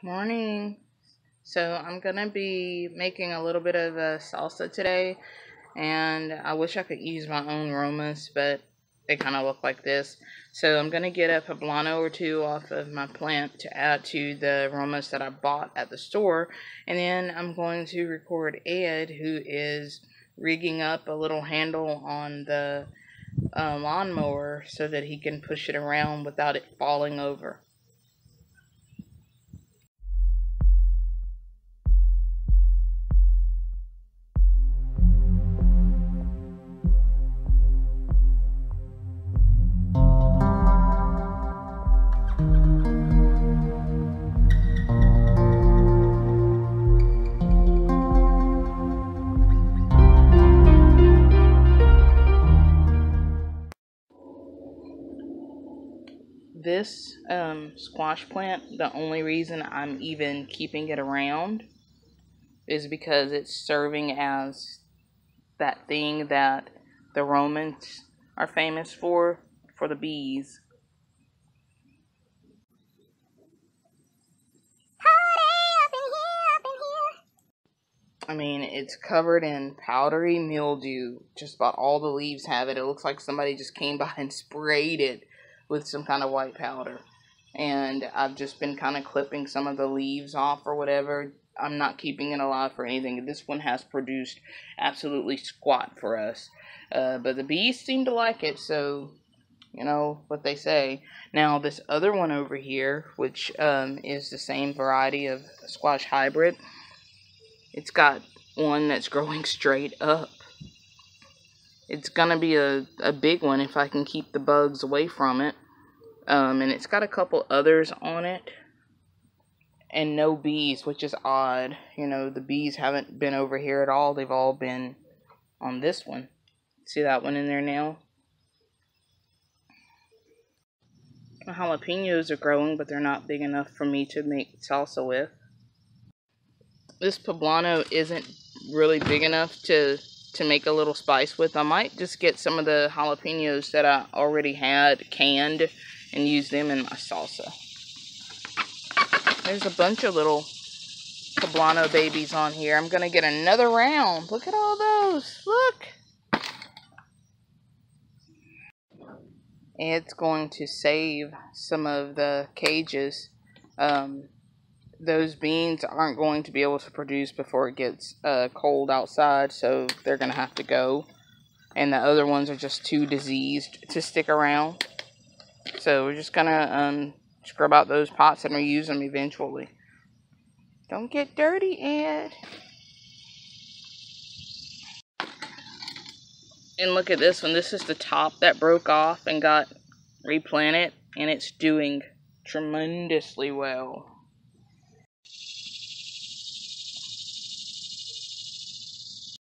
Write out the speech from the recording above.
Morning. So I'm gonna be making a little bit of a salsa today, and I wish I could use my own aromas, but they kind of look like this. So I'm gonna get a poblano or two off of my plant to add to the aromas that I bought at the store, and then I'm going to record Ed, who is rigging up a little handle on the lawnmower so that he can push it around without it falling over. This squash plant, the only reason I'm even keeping it around is because it's serving as that thing that the Romans are famous for the bees. I mean, it's covered in powdery mildew. Just about all the leaves have it. It looks like somebody just came by and sprayed it with some kind of white powder. And I've just been kind of clipping some of the leaves off or whatever. I'm not keeping it alive for anything. This one has produced absolutely squat for us. But the bees seem to like it, so you know what they say. Now, this other one over here, which is the same variety of squash hybrid, it's got one that's growing straight up. It's gonna be a big one if I can keep the bugs away from it. And it's got a couple others on it. And no bees, which is odd. You know, the bees haven't been over here at all. They've all been on this one. See that one in there now? My jalapenos are growing, but they're not big enough for me to make salsa with. This poblano isn't really big enough to make a little spice with. I might just get some of the jalapenos that I already had canned and use them in my salsa. There's a bunch of little poblano babies on here. I'm gonna get another round. Look at all those. Look. It's going to save some of the cages. Those beans aren't going to be able to produce before it gets cold outside, so they're going to have to go. And the other ones are just too diseased to stick around. So we're just going to scrub out those pots and reuse them eventually. Don't get dirty, Ed. And look at this one. This is the top that broke off and got replanted, and it's doing tremendously well.